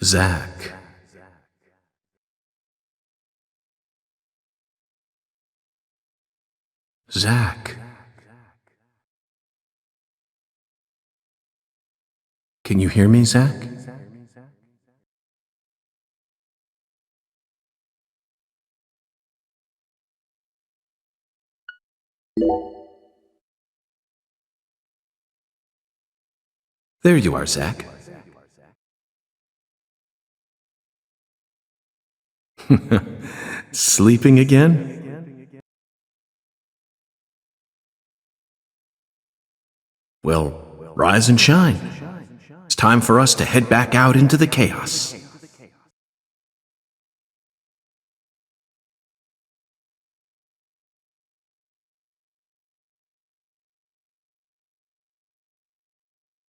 Zach. Zach. Can you hear me, Zach? There you are, Zach. Sleeping again? Well, rise and shine. It's time for us to head back out into the chaos.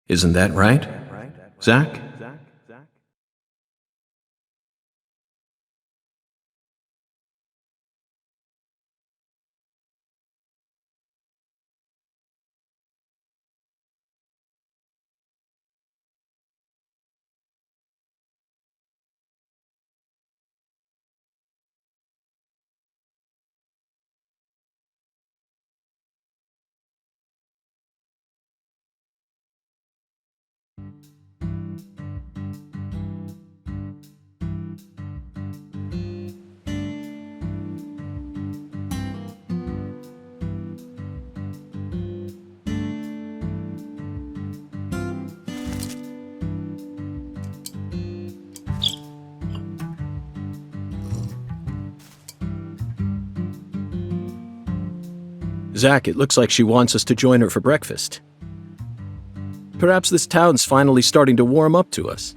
Isn't that right, Zach? Zach, it looks like she wants us to join her for breakfast. Perhaps this town's finally starting to warm up to us.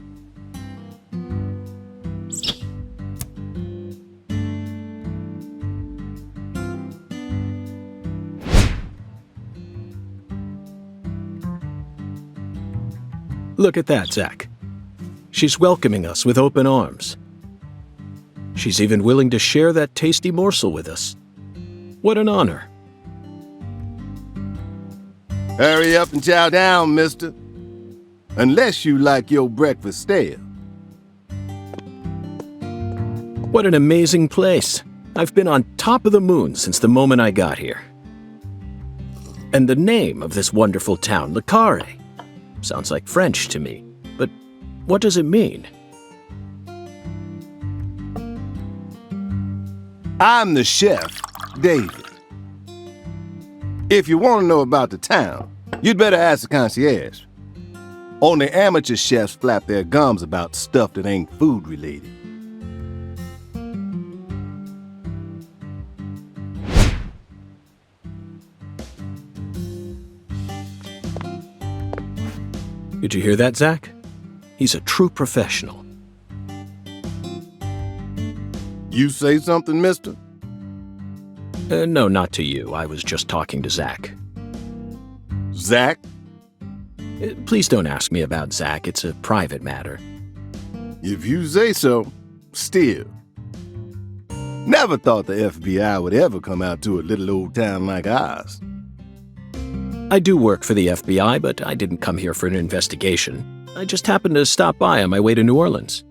Look at that, Zach. She's welcoming us with open arms. She's even willing to share that tasty morsel with us. What an honor. Hurry up and chow down, mister. Unless you like your breakfast stale. What an amazing place. I've been on top of the moon since the moment I got here. And the name of this wonderful town, Carré, sounds like French to me. But what does it mean? I'm the chef, David. If you want to know about the town, you'd better ask the concierge. Only amateur chefs flap their gums about stuff that ain't food-related. Did you hear that, Zach? He's a true professional. You say something, mister? No, not to you. I was just talking to Zach. Zach? Please don't ask me about Zach. It's a private matter. If you say so, still. Never thought the FBI would ever come out to a little old town like ours. I do work for the FBI, but I didn't come here for an investigation. I just happened to stop by on my way to New Orleans.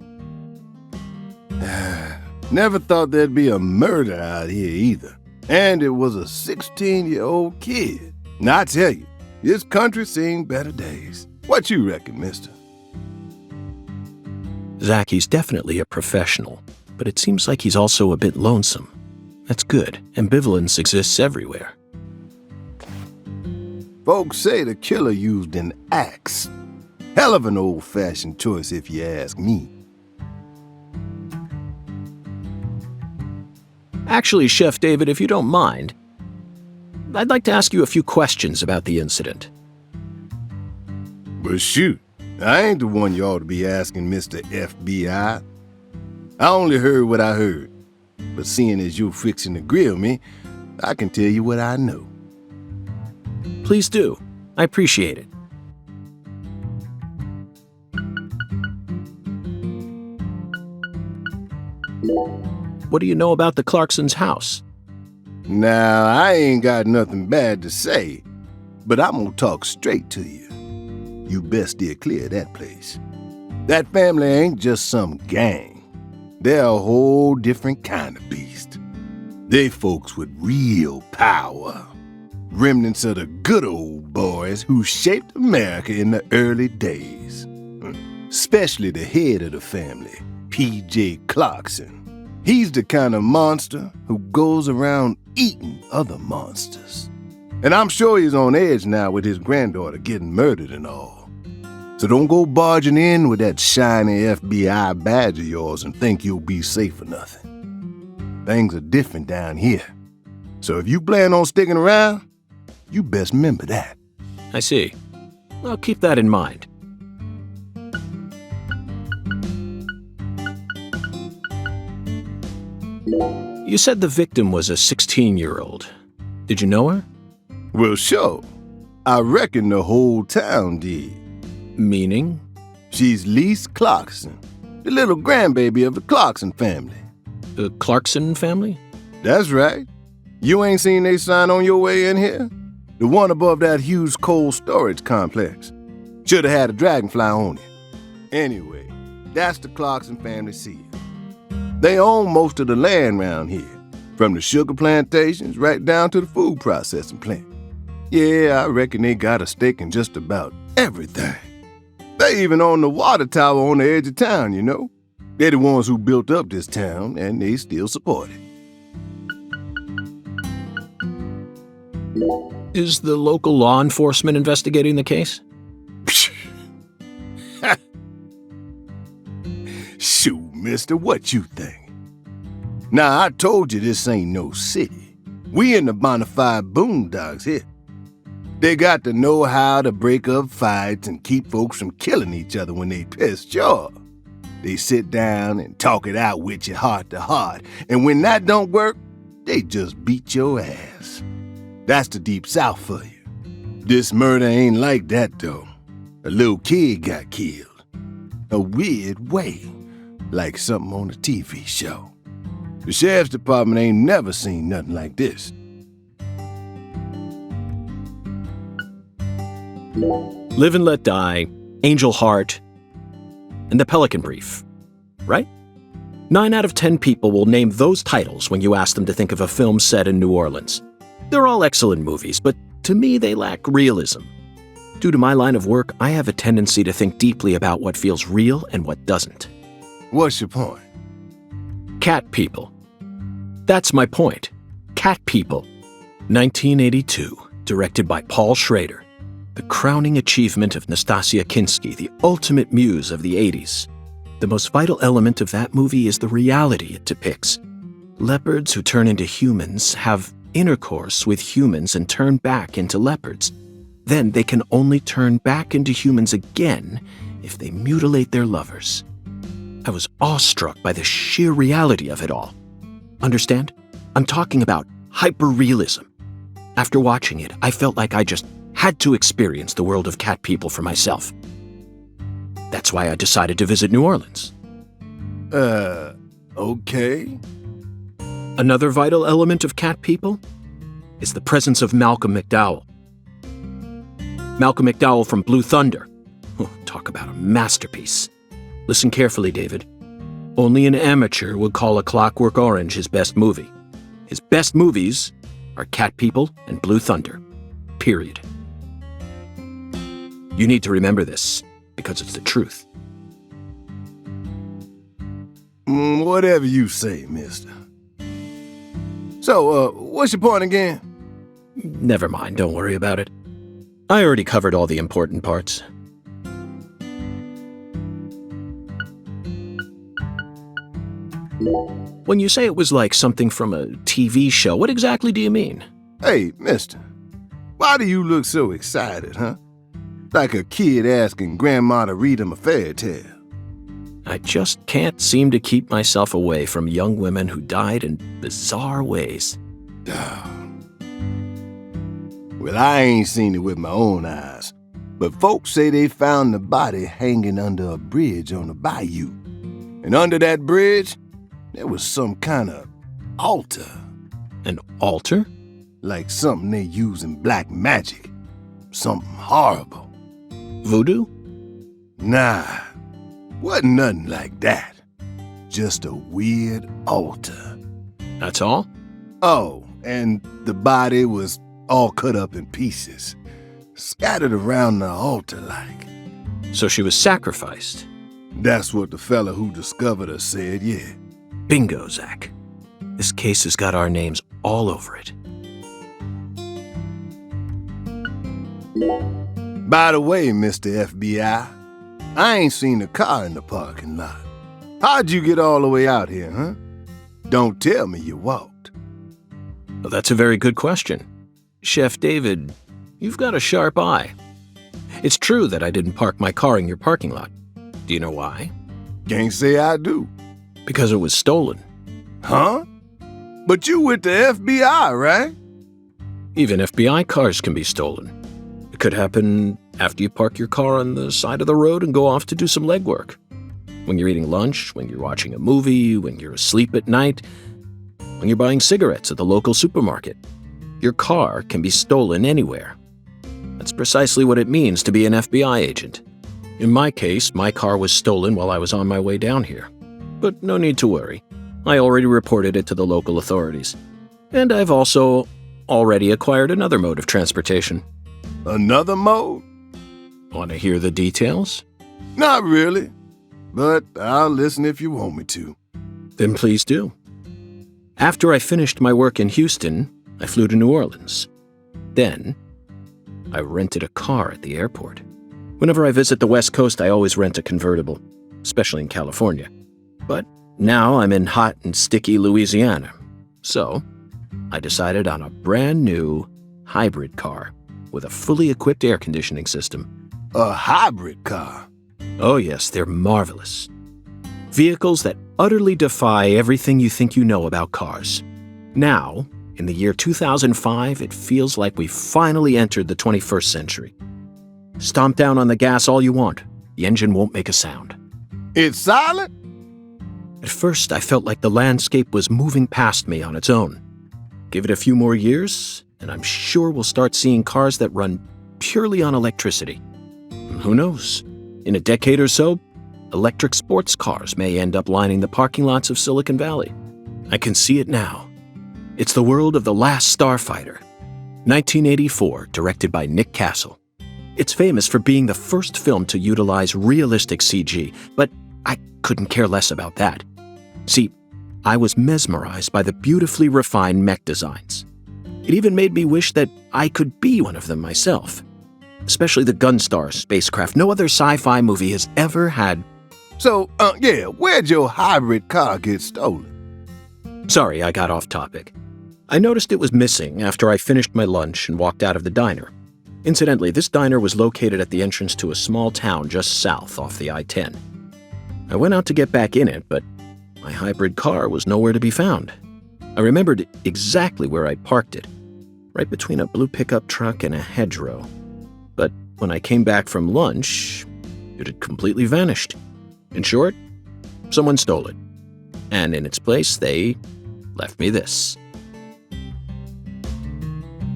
Never thought there'd be a murder out here either. And it was a 16-year-old kid. Now, I tell you, this country's seen better days. What you reckon, mister? Zach, he's definitely a professional, but it seems like he's also a bit lonesome. That's good. Ambivalence exists everywhere. Folks say the killer used an axe. Hell of an old-fashioned choice if you ask me. Actually, Chef David, if you don't mind, I'd like to ask you a few questions about the incident. But shoot, I ain't the one you ought to be asking, Mr. FBI. I only heard what I heard. But seeing as you're fixing to grill me, I can tell you what I know. Please do. I appreciate it. What do you know about the Clarksons' house? Now, I ain't got nothing bad to say, but I'm gonna talk straight to you. You best steer clear of that place. That family ain't just some gang. They're a whole different kind of beast. They folks with real power. Remnants of the good old boys who shaped America in the early days. Especially the head of the family, P.J. Clarkson. He's the kind of monster who goes around eating other monsters. And I'm sure he's on edge now with his granddaughter getting murdered and all. So don't go barging in with that shiny FBI badge of yours and think you'll be safe for nothing. Things are different down here. So if you plan on sticking around, you best remember that. I see. I'll keep that in mind. You said the victim was a 16-year-old. Did you know her? Well, sure. I reckon the whole town did. Meaning? She's Lise Clarkson, the little grandbaby of the Clarkson family. The Clarkson family? That's right. You ain't seen they sign on your way in here? The one above that huge cold storage complex. Should have had a dragonfly on it. Anyway, that's the Clarkson family seal. They own most of the land round here, from the sugar plantations right down to the food processing plant. Yeah, I reckon they got a stake in just about everything. They even own the water tower on the edge of town, you know. They're the ones who built up this town, and they still support it. Is the local law enforcement investigating the case? Shoot, mister, what you think? Now, I told you this ain't no city. We in the bona fide boondocks here. They got to know how to break up fights and keep folks from killing each other when they pissed you off. They sit down and talk it out with you heart to heart, and when that don't work, they just beat your ass. That's the Deep South for you. This murder ain't like that, though. A little kid got killed. A weird way, like something on a TV show. The sheriff's department ain't never seen nothing like this. Live and Let Die, Angel Heart, and The Pelican Brief, right? 9 out of 10 people will name those titles when you ask them to think of a film set in New Orleans. They're all excellent movies, but to me they lack realism. Due to my line of work, I have a tendency to think deeply about what feels real and what doesn't. What's your point? Cat People. That's my point. Cat People. 1982, directed by Paul Schrader. The crowning achievement of Nastasia Kinski, the ultimate muse of the 80s. The most vital element of that movie is the reality it depicts. Leopards who turn into humans have intercourse with humans and turn back into leopards. Then they can only turn back into humans again if they mutilate their lovers. I was awestruck by the sheer reality of it all. Understand? I'm talking about hyper-realism. After watching it, I felt like I just had to experience the world of Cat People for myself. That's why I decided to visit New Orleans. Okay. Another vital element of Cat People is the presence of Malcolm McDowell. Malcolm McDowell from Blue Thunder. Talk about a masterpiece. Listen carefully, David. Only an amateur would call A Clockwork Orange his best movie. His best movies are Cat People and Blue Thunder. Period. You need to remember this, because it's the truth. Whatever you say, mister. So, what's your point again? Never mind, don't worry about it. I already covered all the important parts. When you say it was like something from a TV show, what exactly do you mean? Hey, mister, why do you look so excited, huh? Like a kid asking grandma to read him a fairy tale. I just can't seem to keep myself away from young women who died in bizarre ways. Well, I ain't seen it with my own eyes, but folks say they found the body hanging under a bridge on the bayou. And under that bridge, there was some kind of altar. An altar? Like something they use in black magic. Something horrible. Voodoo? Nah. Wasn't nothing like that. Just a weird altar. That's all? Oh, and the body was all cut up in pieces, scattered around the altar like. So she was sacrificed. That's what the fella who discovered her said, yeah. Bingo, Zach. This case has got our names all over it. By the way, Mr. FBI, I ain't seen a car in the parking lot. How'd you get all the way out here, huh? Don't tell me you walked. Well, that's a very good question. Chef David, you've got a sharp eye. It's true that I didn't park my car in your parking lot. Do you know why? Can't say I do. Because it was stolen. Huh? But you with the FBI, right? Even FBI cars can be stolen. It could happen after you park your car on the side of the road and go off to do some legwork. When you're eating lunch, when you're watching a movie, when you're asleep at night, when you're buying cigarettes at the local supermarket. Your car can be stolen anywhere. That's precisely what it means to be an FBI agent. In my case, my car was stolen while I was on my way down here. But no need to worry. I already reported it to the local authorities. And I've also already acquired another mode of transportation. Another mode? Want to hear the details? Not really, but I'll listen if you want me to. Then please do. After I finished my work in Houston, I flew to New Orleans. Then, I rented a car at the airport. Whenever I visit the West Coast, I always rent a convertible, especially in California. But now I'm in hot and sticky Louisiana. So, I decided on a brand new hybrid car with a fully equipped air conditioning system. A hybrid car? Oh yes, they're marvelous. Vehicles that utterly defy everything you think you know about cars. Now, in the year 2005, it feels like we've finally entered the 21st century. Stomp down on the gas all you want. The engine won't make a sound. It's silent? At first, I felt like the landscape was moving past me on its own. Give it a few more years, and I'm sure we'll start seeing cars that run purely on electricity. And who knows? In a decade or so, electric sports cars may end up lining the parking lots of Silicon Valley. I can see it now. It's the world of The Last Starfighter, 1984, directed by Nick Castle. It's famous for being the first film to utilize realistic CG, but I couldn't care less about that. See, I was mesmerized by the beautifully refined mech designs. It even made me wish that I could be one of them myself. Especially the Gunstar spacecraft. No other sci-fi movie has ever had. So, where'd your hybrid car get stolen? Sorry, I got off topic. I noticed it was missing after I finished my lunch and walked out of the diner. Incidentally, this diner was located at the entrance to a small town just south off the I-10. I went out to get back in it, but my hybrid car was nowhere to be found. I remembered exactly where I parked it, right between a blue pickup truck and a hedgerow. But when I came back from lunch, it had completely vanished. In short, someone stole it. And in its place, they left me this.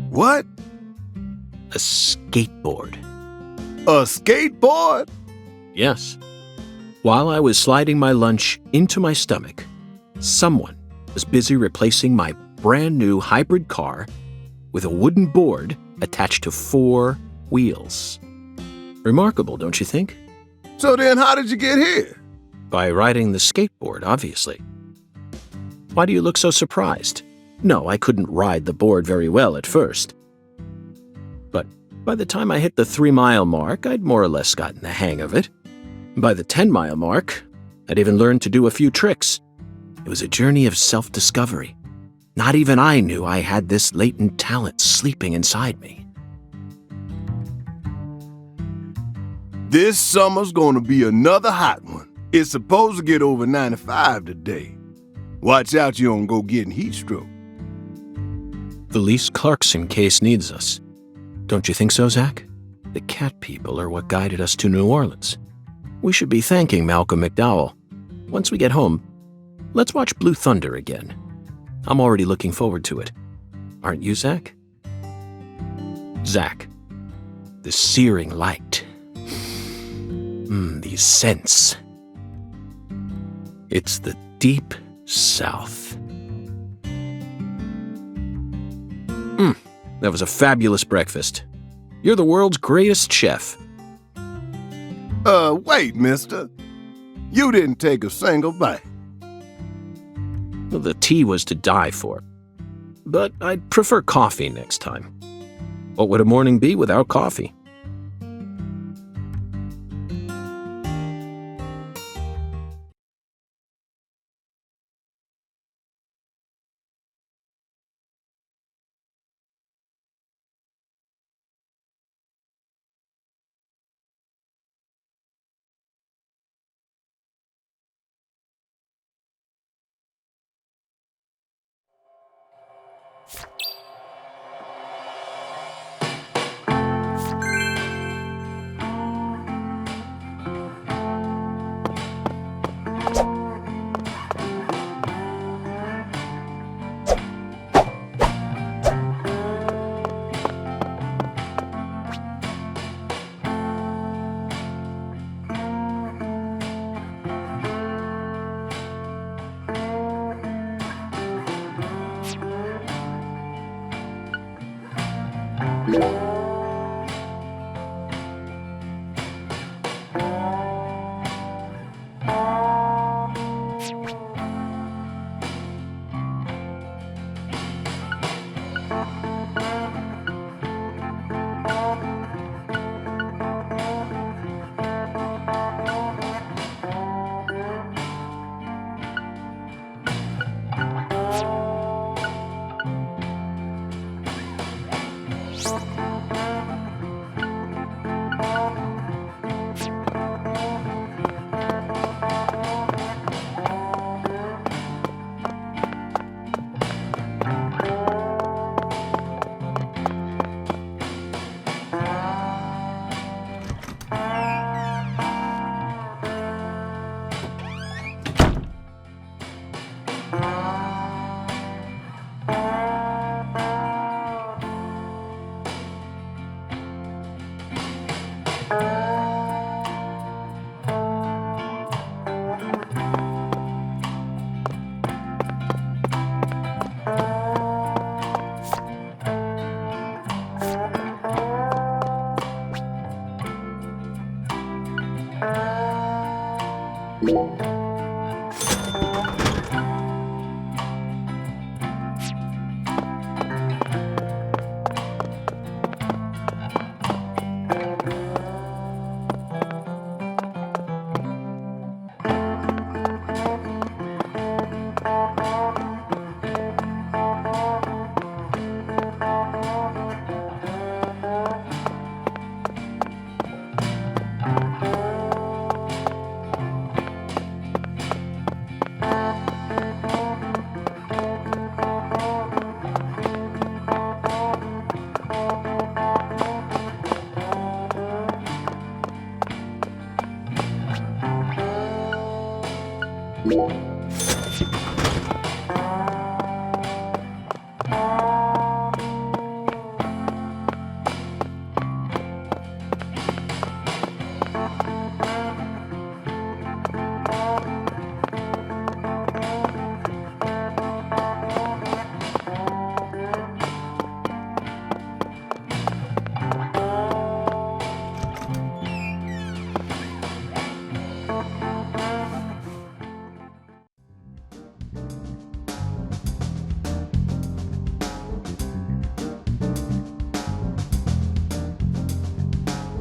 What? A skateboard. A skateboard? Yes. While I was sliding my lunch into my stomach, someone was busy replacing my brand new hybrid car with a wooden board attached to 4 wheels. Remarkable, don't you think? So then how did you get here? By riding the skateboard, obviously. Why do you look so surprised? No, I couldn't ride the board very well at first. But by the time I hit the 3-mile mark, I'd more or less gotten the hang of it. By the 10-mile mark, I'd even learned to do a few tricks. It was a journey of self-discovery. Not even I knew I had this latent talent sleeping inside me. This summer's gonna be another hot one. It's supposed to get over 95 today. Watch out you don't go getting heat stroke. The Lise Clarkson case needs us. Don't you think so, Zach? The cat people are what guided us to New Orleans. We should be thanking Malcolm McDowell. Once we get home, let's watch Blue Thunder again. I'm already looking forward to it. Aren't you, Zach? Zach, the searing light. These scents. It's the deep South. That was a fabulous breakfast. You're the world's greatest chef. Wait, mister. You didn't take a single bite. Well, the tea was to die for. But I'd prefer coffee next time. What would a morning be without coffee?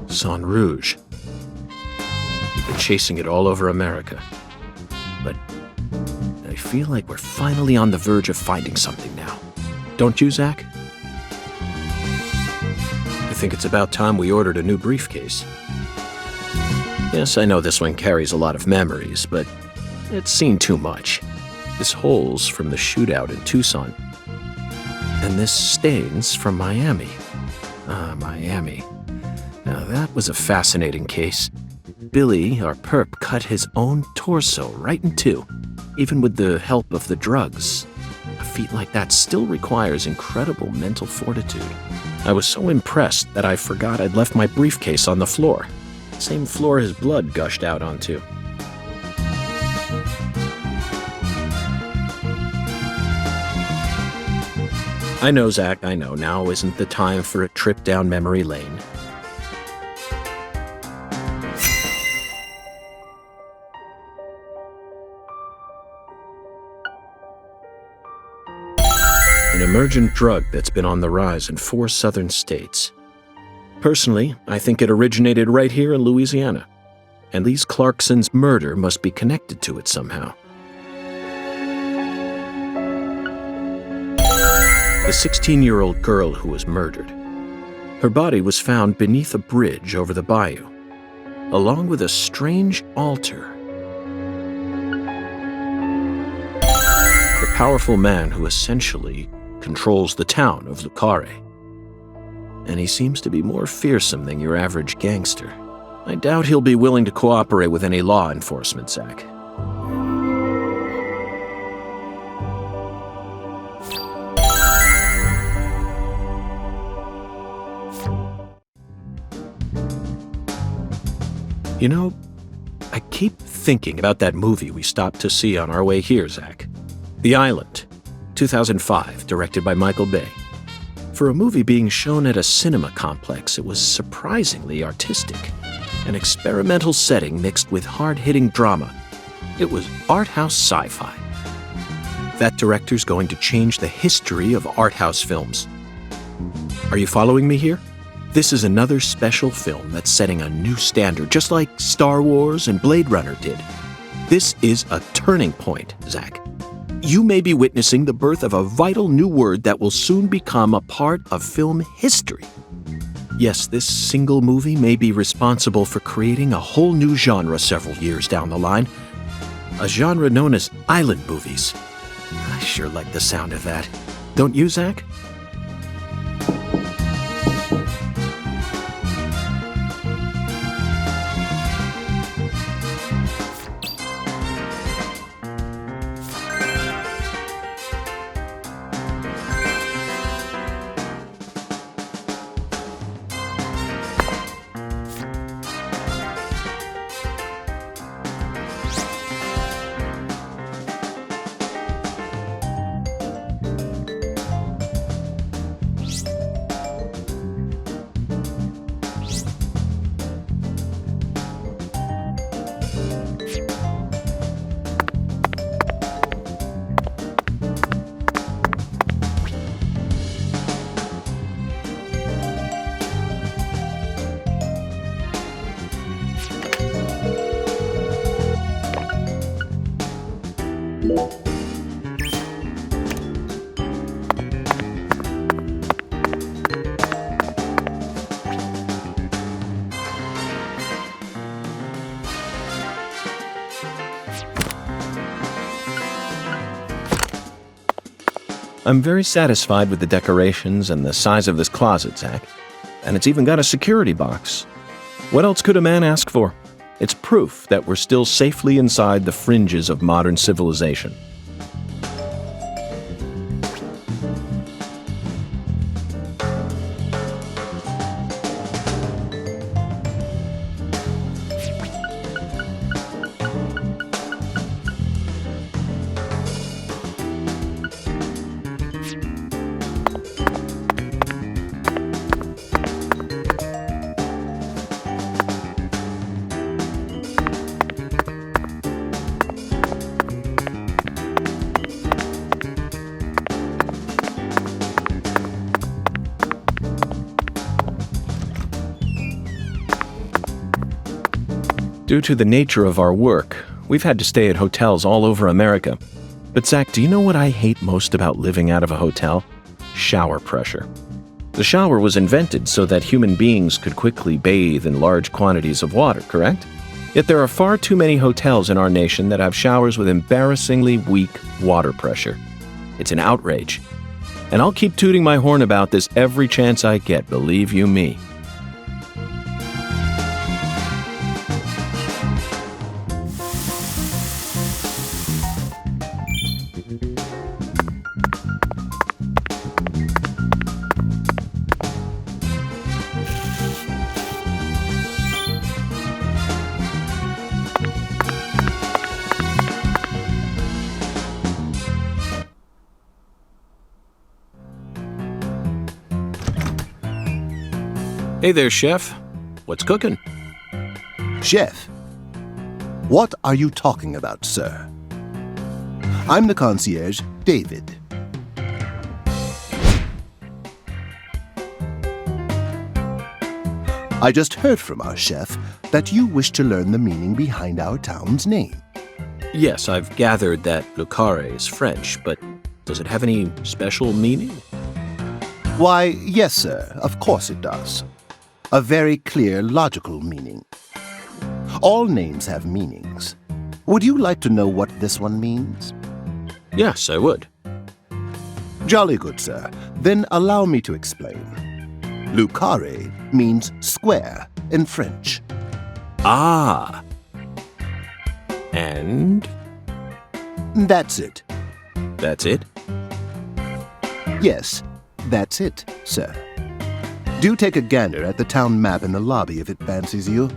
Sang Rouge. We've been chasing it all over America. But I feel like we're finally on the verge of finding something now. Don't you, Zach? I think it's about time we ordered a new briefcase. Yes, I know this one carries a lot of memories, but it's seen too much. This hole's from the shootout in Tucson. And this stain's from Miami. Miami. Now that was a fascinating case. Billy, our perp, cut his own torso right in two, even with the help of the drugs. A feat like that still requires incredible mental fortitude. I was so impressed that I forgot I'd left my briefcase on the floor. Same floor his blood gushed out onto. I know, Zach, I know. Now isn't the time for a trip down memory lane. An emergent drug that's been on the rise in 4 southern states. Personally, I think it originated right here in Louisiana, and Lise Clarkson's murder must be connected to it somehow. The 16-year-old girl who was murdered. Her body was found beneath a bridge over the bayou, along with a strange altar. The powerful man who essentially controls the town of Carré. And he seems to be more fearsome than your average gangster. I doubt he'll be willing to cooperate with any law enforcement, Zach. You know, I keep thinking about that movie we stopped to see on our way here, Zach. The Island, 2005, directed by Michael Bay. For a movie being shown at a cinema complex, it was surprisingly artistic. An experimental setting mixed with hard-hitting drama. It was art house sci-fi. That director's going to change the history of art house films. Are you following me here? This is another special film that's setting a new standard, just like Star Wars and Blade Runner did. This is a turning point, Zach. You may be witnessing the birth of a vital new word that will soon become a part of film history. Yes, this single movie may be responsible for creating a whole new genre several years down the line. A genre known as island movies. I sure like the sound of that. Don't you, Zach? I'm very satisfied with the decorations and the size of this closet, Zach. And it's even got a security box. What else could a man ask for? It's proof that we're still safely inside the fringes of modern civilization. Due to the nature of our work, we've had to stay at hotels all over America. But Zach, do you know what I hate most about living out of a hotel? Shower pressure. The shower was invented so that human beings could quickly bathe in large quantities of water, correct? Yet there are far too many hotels in our nation that have showers with embarrassingly weak water pressure. It's an outrage. And I'll keep tooting my horn about this every chance I get, believe you me. Hey there, Chef. What's cooking? Chef, what are you talking about, sir? I'm the concierge, David. I just heard from our chef that you wish to learn the meaning behind our town's name. Yes, I've gathered that Le Carré is French, but does it have any special meaning? Why, yes, sir, of course it does. A very clear, logical meaning. All names have meanings. Would you like to know what this one means? Yes, I would. Jolly good, sir. Then allow me to explain. Le Carré means square in French. Ah. And? That's it. That's it? Yes, that's it, sir. Do take a gander at the town map in the lobby if it fancies you.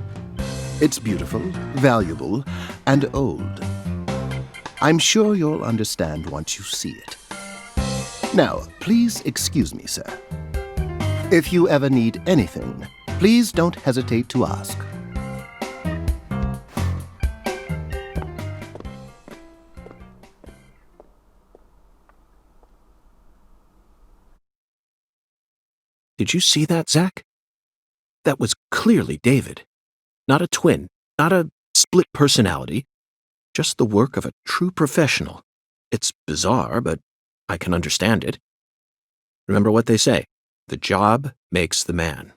It's beautiful, valuable, and old. I'm sure you'll understand once you see it. Now, please excuse me, sir. If you ever need anything, please don't hesitate to ask. Did you see that, Zach? That was clearly David. Not a twin, not a split personality, just the work of a true professional. It's bizarre, but I can understand it. Remember what they say, the job makes the man.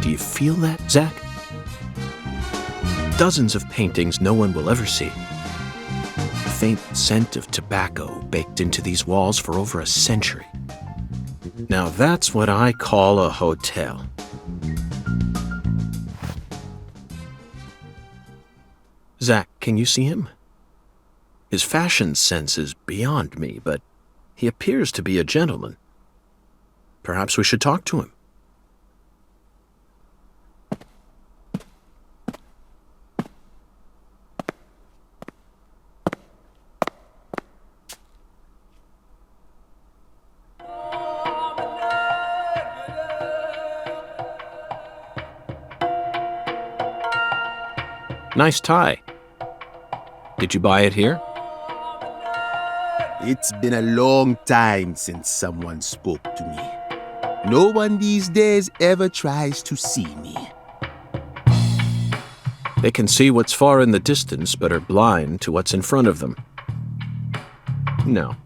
Do you feel that, Zach? Dozens of paintings no one will ever see. The faint scent of tobacco baked into these walls for over a century. Now that's what I call a hotel. Zach, can you see him? His fashion sense is beyond me, but he appears to be a gentleman. Perhaps we should talk to him. Nice tie. Did you buy it here? It's been a long time since someone spoke to me. No one these days ever tries to see me. They can see what's far in the distance, but are blind to what's in front of them. No.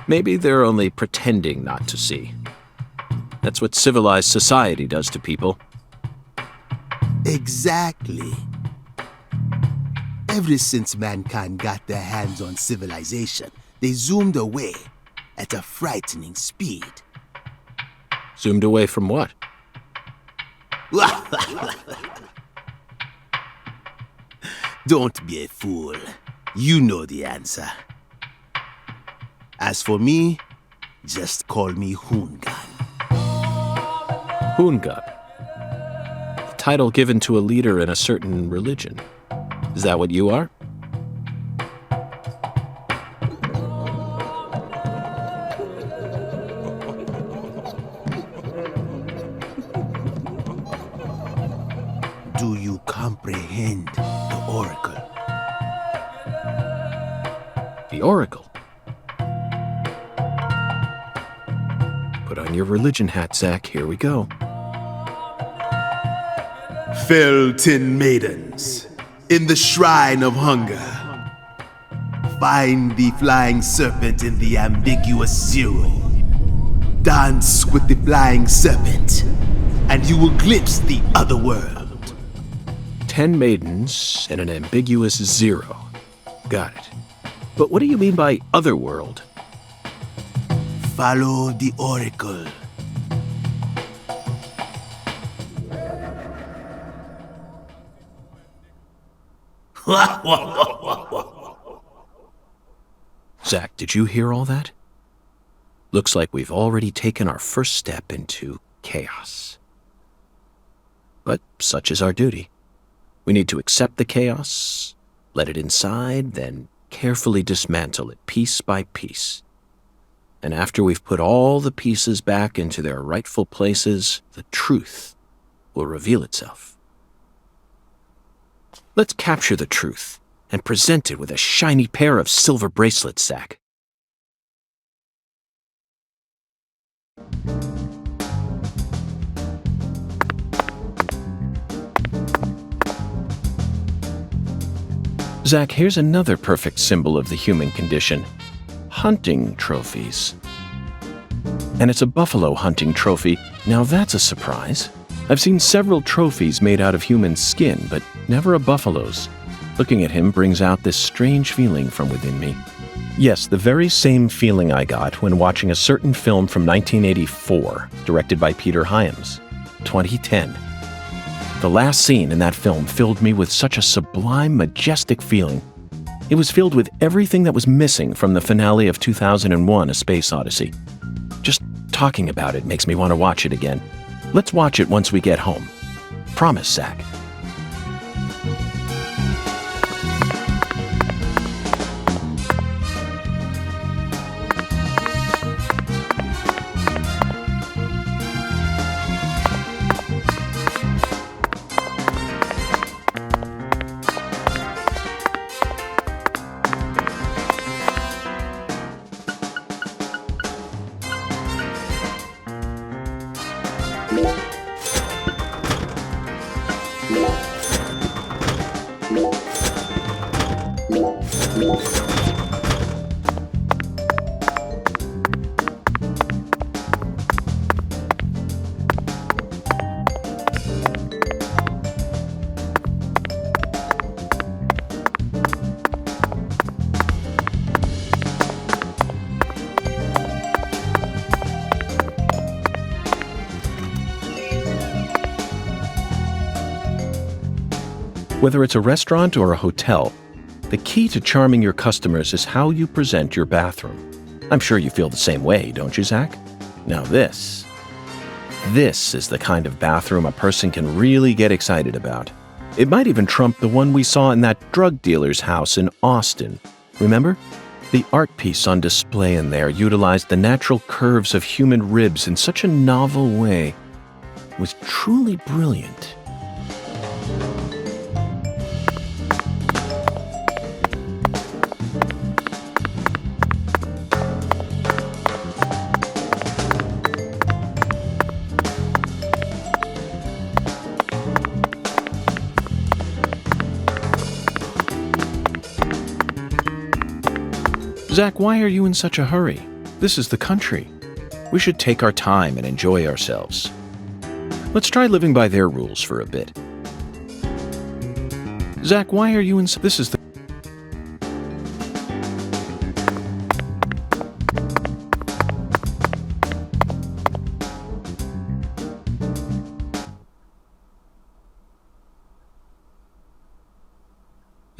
Maybe they're only pretending not to see. That's what civilized society does to people. Exactly. Ever since mankind got their hands on civilization, they zoomed away at a frightening speed. Zoomed away from what? Don't be a fool. You know the answer. As for me, just call me Hoongan. Hoongan. The title given to a leader in a certain religion. Is that what you are? Do you comprehend the oracle? The oracle. Put on your religion hat, Zach. Here we go. Fell 10 maidens in the shrine of hunger. Find the flying serpent in the ambiguous zero. Dance with the flying serpent, and you will glimpse the other world. 10 maidens and an ambiguous zero. Got it. But what do you mean by otherworld? Follow the oracle. Zach, did you hear all that? Looks like we've already taken our first step into chaos. But such is our duty. We need to accept the chaos, let it inside, then carefully dismantle it piece by piece. And after we've put all the pieces back into their rightful places, the truth will reveal itself. Let's capture the truth and present it with a shiny pair of silver bracelets, Zach. Zach, here's another perfect symbol of the human condition. Hunting trophies. And it's a buffalo hunting trophy. Now that's a surprise. I've seen several trophies made out of human skin, but never a buffalo's. Looking at him brings out this strange feeling from within me. Yes, the very same feeling I got when watching a certain film from 1984, directed by Peter Hyams, 2010. The last scene in that film filled me with such a sublime, majestic feeling. It was filled with everything that was missing from the finale of 2001: A Space Odyssey. Just talking about it makes me want to watch it again. Let's watch it once we get home. Promise, Zach. Whether it's a restaurant or a hotel, the key to charming your customers is how you present your bathroom. I'm sure you feel the same way, don't you, Zach? Now this is the kind of bathroom a person can really get excited about. It might even trump the one we saw in that drug dealer's house in Austin. Remember? The art piece on display in there utilized the natural curves of human ribs in such a novel way. It was truly brilliant. Zach, why are you in such a hurry? This is the country. We should take our time and enjoy ourselves. Let's try living by their rules for a bit. Zach, why are you in this is the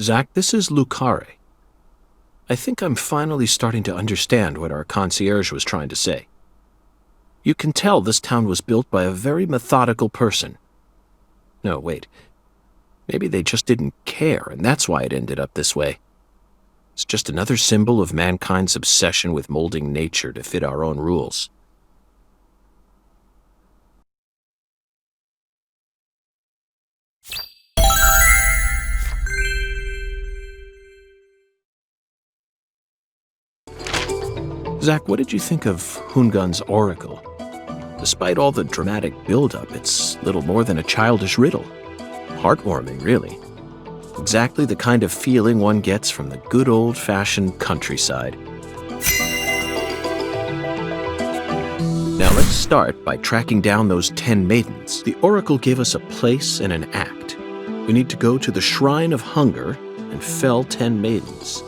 Zach, this is Carré. I think I'm finally starting to understand what our concierge was trying to say. You can tell this town was built by a very methodical person. No, wait. Maybe they just didn't care, and that's why it ended up this way. It's just another symbol of mankind's obsession with molding nature to fit our own rules. Zach, what did you think of Hungun's oracle? Despite all the dramatic build-up, it's little more than a childish riddle. Heartwarming, really. Exactly the kind of feeling one gets from the good old-fashioned countryside. Now let's start by tracking down those 10 maidens. The oracle gave us a place and an act. We need to go to the Shrine of Hunger and fell 10 maidens.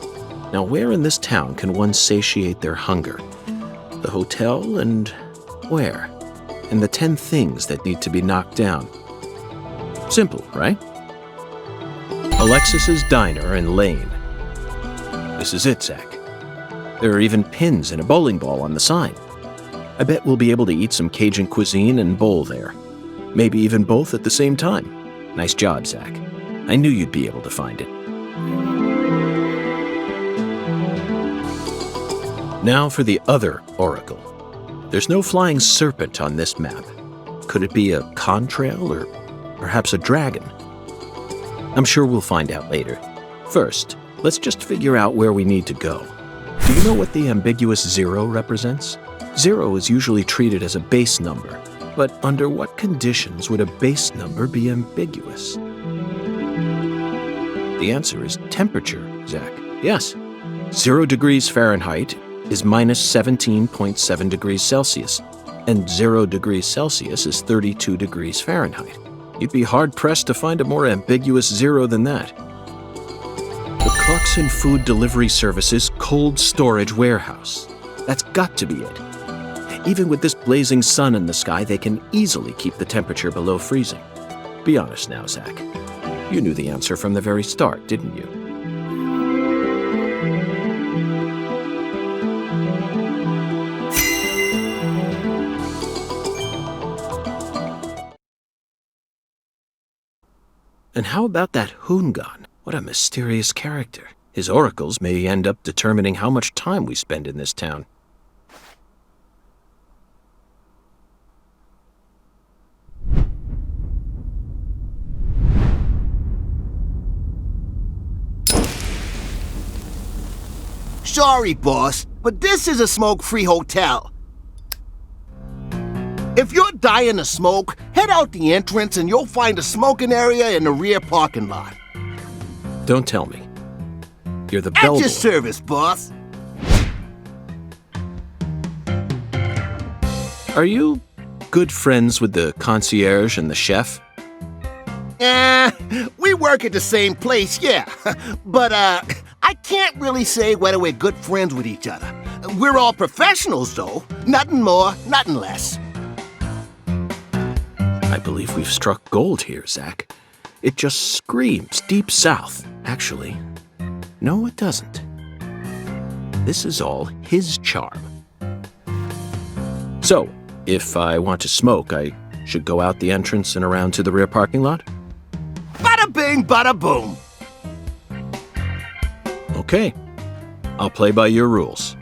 Now, where in this town can one satiate their hunger? The hotel and where? And the 10 things that need to be knocked down. Simple, right? Alexis's Diner and Lane. This is it, Zach. There are even pins and a bowling ball on the sign. I bet we'll be able to eat some Cajun cuisine and bowl there. Maybe even both at the same time. Nice job, Zach. I knew you'd be able to find it. Now for the other oracle. There's no flying serpent on this map. Could it be a contrail or perhaps a dragon? I'm sure we'll find out later. First, let's just figure out where we need to go. Do you know what the ambiguous 0 represents? 0 is usually treated as a base number, but under what conditions would a base number be ambiguous? The answer is temperature, Zach. Yes. 0 degrees Fahrenheit is minus 17.7 degrees Celsius, and 0 degrees Celsius is 32 degrees Fahrenheit. You'd be hard-pressed to find a more ambiguous 0 than that. The Clarkson Food Delivery Services Cold Storage Warehouse. That's got to be it. Even with this blazing sun in the sky, they can easily keep the temperature below freezing. Be honest now, Zach. You knew the answer from the very start, didn't you? And how about that Hoongan? What a mysterious character. His oracles may end up determining how much time we spend in this town. Sorry, boss, but this is a smoke-free hotel. If you're dying to smoke, head out the entrance and you'll find a smoking area in the rear parking lot. Don't tell me. You're the At bellboy. your service, boss. Are you good friends with the concierge and the chef? We work at the same place, yeah. But, I can't really say whether we're good friends with each other. We're all professionals, though. Nothing more, nothing less. I believe we've struck gold here, Zach. It just screams Deep South. Actually, no, it doesn't. This is all his charm. So, if I want to smoke, I should go out the entrance and around to the rear parking lot? Bada bing, bada boom. Okay. I'll play by your rules.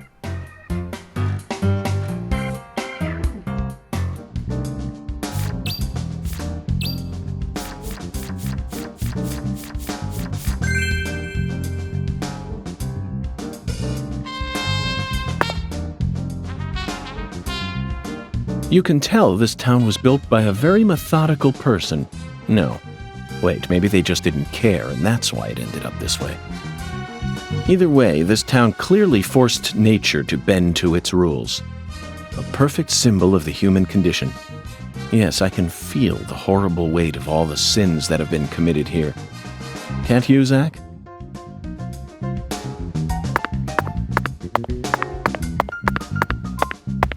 You can tell this town was built by a very methodical person. No. Wait, maybe they just didn't care, and that's why it ended up this way. Either way, this town clearly forced nature to bend to its rules. A perfect symbol of the human condition. Yes, I can feel the horrible weight of all the sins that have been committed here. Can't you, Zach?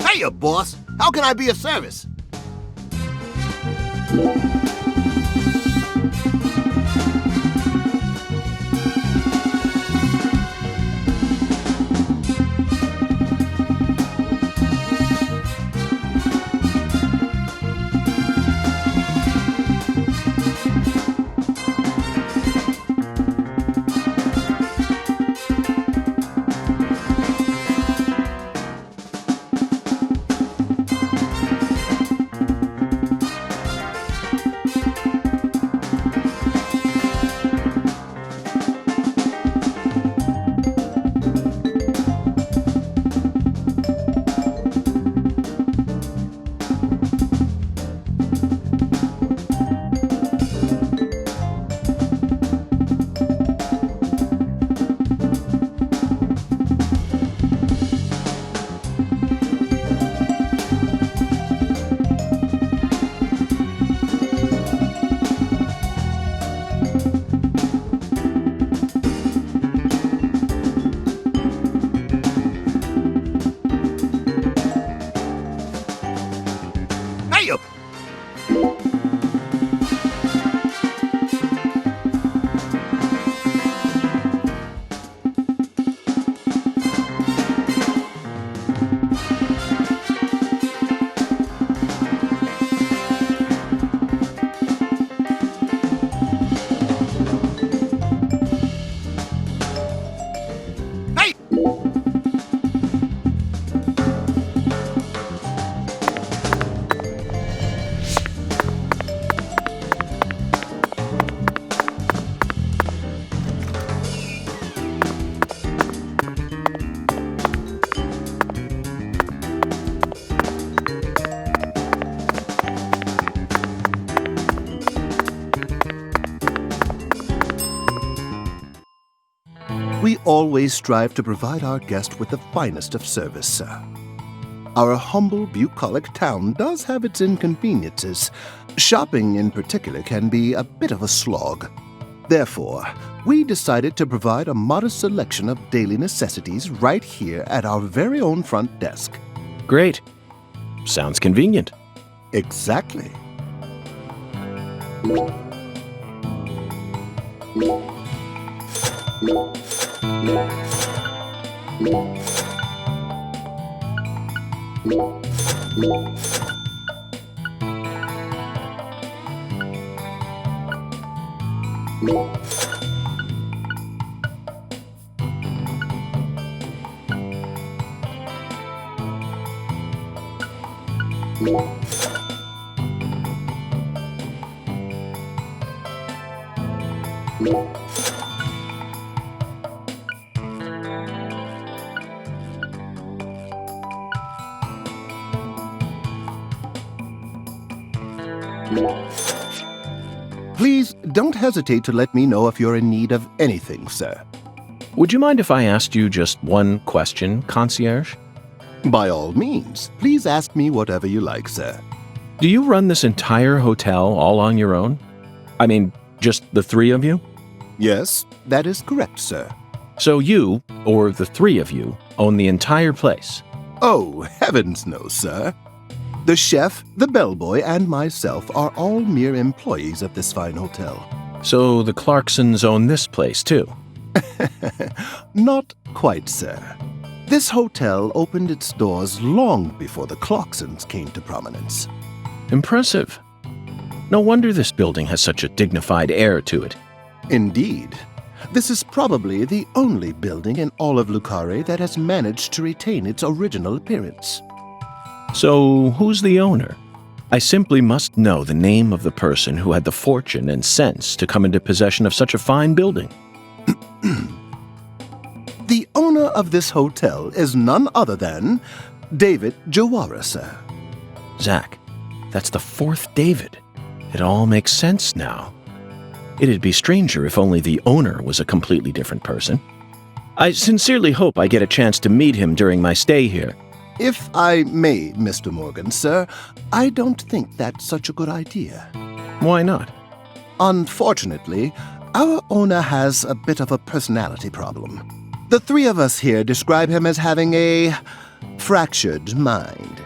Hey, boss. How can I be of service? We always strive to provide our guests with the finest of service, sir. Our humble, bucolic town does have its inconveniences. Shopping, in particular, can be a bit of a slog. Therefore, we decided to provide a modest selection of daily necessities right here at our very own front desk. Great. Sounds convenient. Exactly. Please don't hesitate to let me know if you're in need of anything, sir. Would you mind if I asked you just one question, concierge? By all means, please ask me whatever you like, sir. Do you run this entire hotel all on your own? I mean, just the three of you? Yes, that is correct, sir. So you, or the three of you, own the entire place? Oh, heavens no, sir. The chef, the bellboy, and myself are all mere employees of this fine hotel. So the Clarksons own this place, too? Not quite, sir. This hotel opened its doors long before the Clarksons came to prominence. Impressive. No wonder this building has such a dignified air to it. Indeed. This is probably the only building in all of Carré that has managed to retain its original appearance. So who's the owner? I simply must know the name of the person who had the fortune and sense to come into possession of such a fine building. The owner of this hotel is none other than David Jawara, sir. Zach, that's the fourth David. It all makes sense now. It'd be stranger if only the owner was a completely different person. I sincerely hope I get a chance to meet him during my stay here. If I may, Mr. Morgan, sir, I don't think that's such a good idea. Why not? Unfortunately, our owner has a bit of a personality problem. The three of us here describe him as having a fractured mind.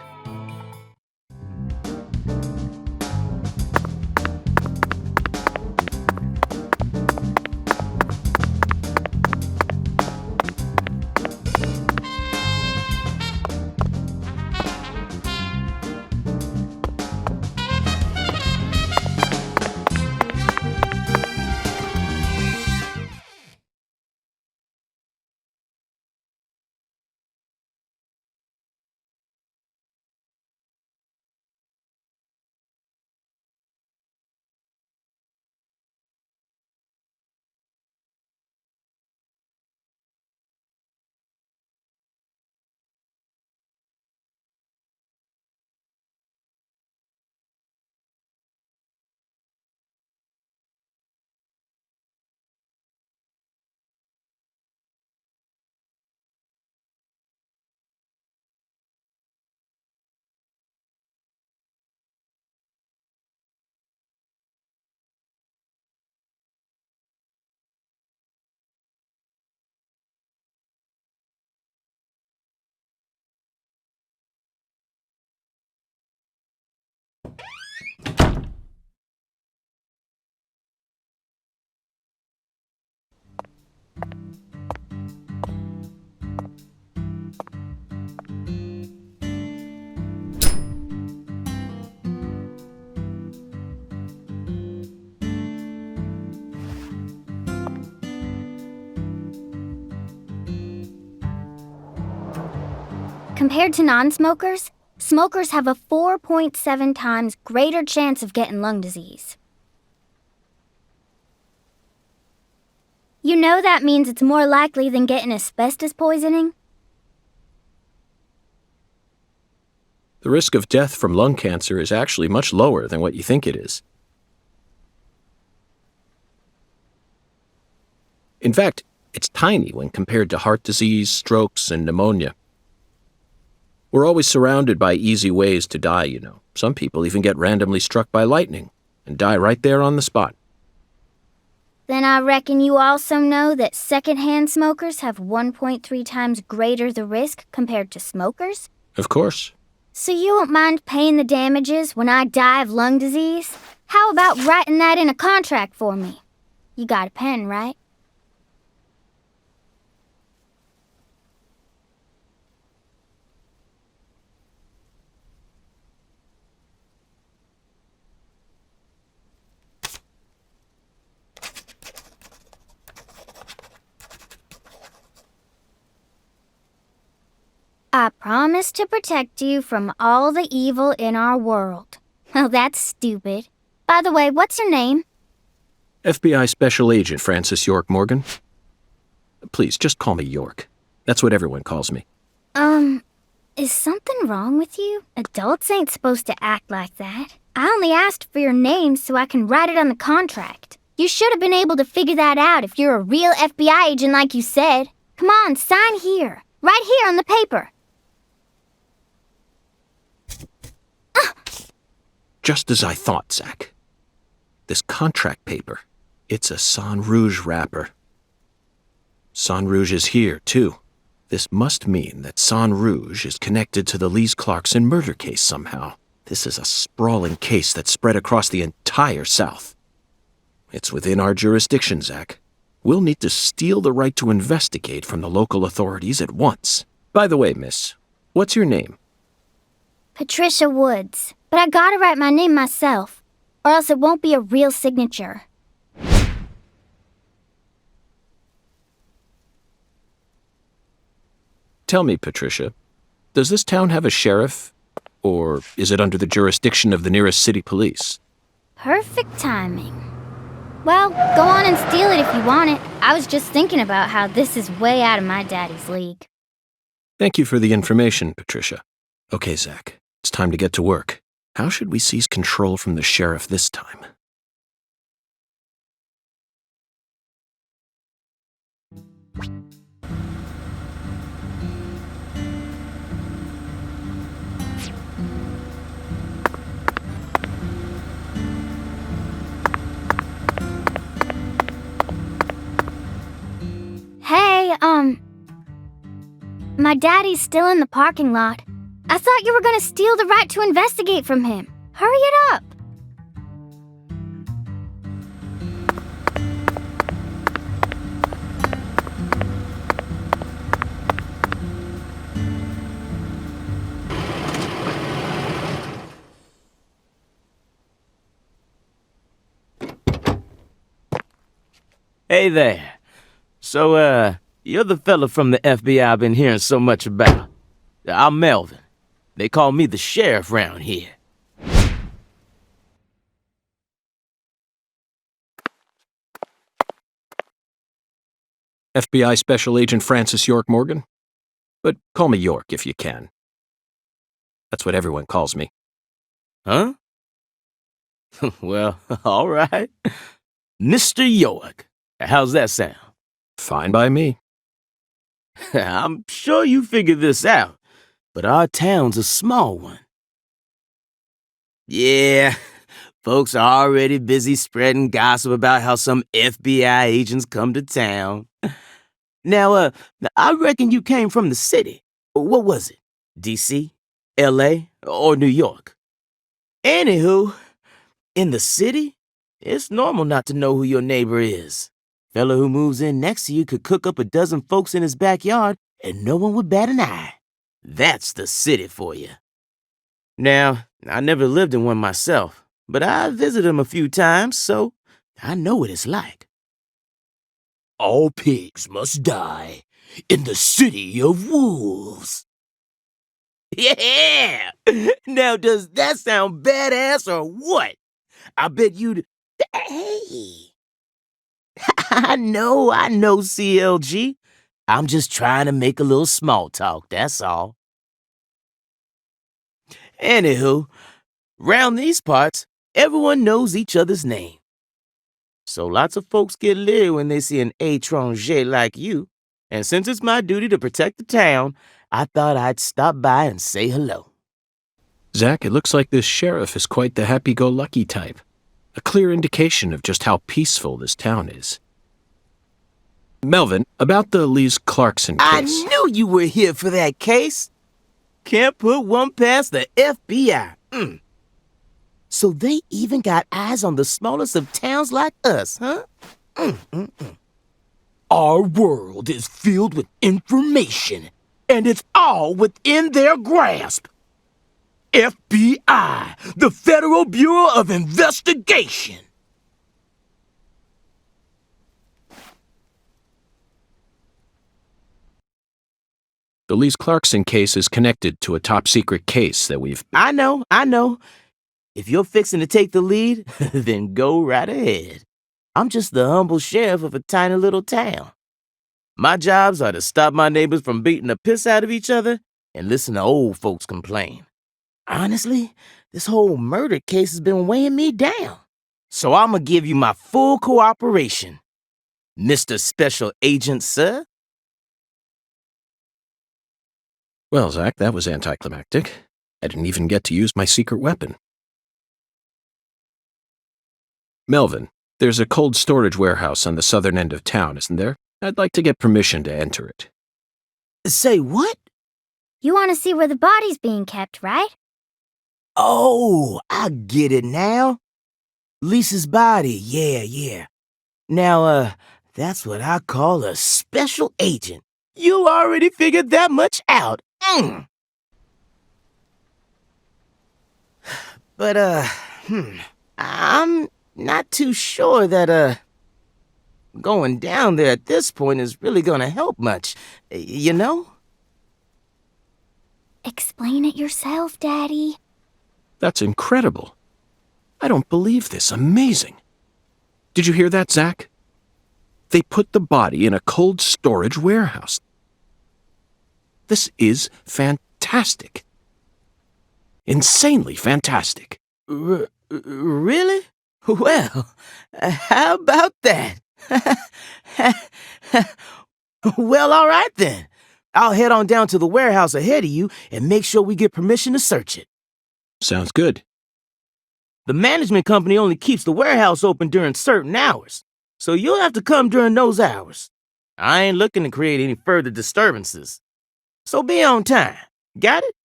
Compared to non-smokers, smokers have a 4.7 times greater chance of getting lung disease. You know that means it's more likely than getting asbestos poisoning? The risk of death from lung cancer is actually much lower than what you think it is. In fact, It's tiny when compared to heart disease, strokes, and pneumonia. We're always surrounded by easy ways to die, you know. Some people even get randomly struck by lightning and die right there on the spot. Then I reckon you also know that secondhand smokers have 1.3 times greater the risk compared to smokers? Of course. So you won't mind paying the damages when I die of lung disease? How about writing that in a contract for me? You got a pen, right? I promise to protect you from all the evil in our world. Well, that's stupid. By the way, what's your name? FBI Special Agent Francis York Morgan. Please, just call me York. That's what everyone calls me. Is something wrong with you? Adults ain't supposed to act like that. I only asked for your name so I can write it on the contract. You should have been able to figure that out if you're a real FBI agent like you said. Come on, sign here. Right here on the paper. Just as I thought, Zach. This contract paper, it's a Sang Rouge wrapper. Sang Rouge is here, too. This must mean that Sang Rouge is connected to the Lise Clarkson murder case somehow. This is a sprawling case that spread across the entire South. It's within our jurisdiction, Zach. We'll need to steal the right to investigate from the local authorities at once. By the way, miss, what's your name? Patricia Woods. But I gotta write my name myself, or else it won't be a real signature. Tell me, Patricia, does this town have a sheriff? Or is it under the jurisdiction of the nearest city police? Perfect timing. Well, go on and steal it if you want it. I was just thinking about how this is way out of my daddy's league. Thank you for the information, Patricia. Okay, Zach, it's time to get to work. How should we seize control from the sheriff this time? Hey, my daddy's still in the parking lot. I thought you were gonna steal the right to investigate from him. Hurry it up! Hey there. So, you're the fella from the FBI I've been hearing so much about. I'm Melvin. They call me the sheriff round here. FBI Special Agent Francis York Morgan? But call me York if you can. That's what everyone calls me. Huh? Well, all right. Mr. York. How's that sound? Fine by me. I'm sure you figured this out, but our town's a small one. Yeah, folks are already busy spreading gossip about how some FBI agents come to town. Now, I reckon you came from the city. What was it? D.C., L.A., or New York? Anywho, in the city, it's normal not to know who your neighbor is. Fella who moves in next to you could cook up a dozen folks in his backyard and no one would bat an eye. That's the city for you. Now, I never lived in one myself, but I visited them a few times, so I know what it's like. All pigs must die in the city of wolves. Yeah! Now, does that sound badass or what? I bet you'd... Hey! I know, CLG. I'm just trying to make a little small talk, that's all. Anywho, round these parts, everyone knows each other's name. So lots of folks get leery when they see an étranger like you. And since it's my duty to protect the town, I thought I'd stop by and say hello. Zach, it looks like this sheriff is quite the happy-go-lucky type. A clear indication of just how peaceful this town is. Melvin, about the Lise Clarkson case. I knew you were here for that case. Can't put one past the FBI. So they even got eyes on the smallest of towns like us, huh? Our world is filled with information, and it's all within their grasp. FBI, the Federal Bureau of Investigation. The Lise Clarkson case is connected to a top-secret case that we've... I know. If you're fixing to take the lead, then go right ahead. I'm just the humble sheriff of a tiny little town. My jobs are to stop my neighbors from beating the piss out of each other and listen to old folks complain. Honestly, this whole murder case has been weighing me down. So I'm gonna give you my full cooperation, Mr. Special Agent, sir. Well, Zach, that was anticlimactic. I didn't even get to use my secret weapon. Melvin, there's a cold storage warehouse on the southern end of town, isn't there? I'd like to get permission to enter it. Say what? You want to see where the body's being kept, right? Oh, I get it now. Lisa's body, yeah. Now, that's what I call a special agent. You already figured that much out. But, I'm not too sure that, going down there at this point is really gonna help much, you know? Explain it yourself, Daddy. That's incredible. I don't believe this. Amazing. Did you hear that, Zach? They put the body in a cold storage warehouse. This is fantastic. Insanely fantastic. Really? Well, how about that? Well, all right then. I'll head on down to the warehouse ahead of you and make sure we get permission to search it. Sounds good. The management company only keeps the warehouse open during certain hours, so you'll have to come during those hours. I ain't looking to create any further disturbances. So be on time. Got it?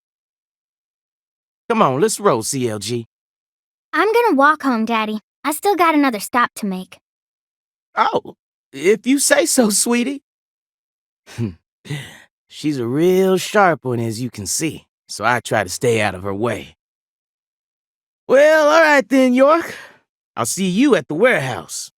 Come on, let's roll, CLG. I'm gonna walk home, Daddy. I still got another stop to make. Oh, if you say so, sweetie. She's a real sharp one, as you can see, so I try to stay out of her way. Well, all right then, York. I'll see you at the warehouse.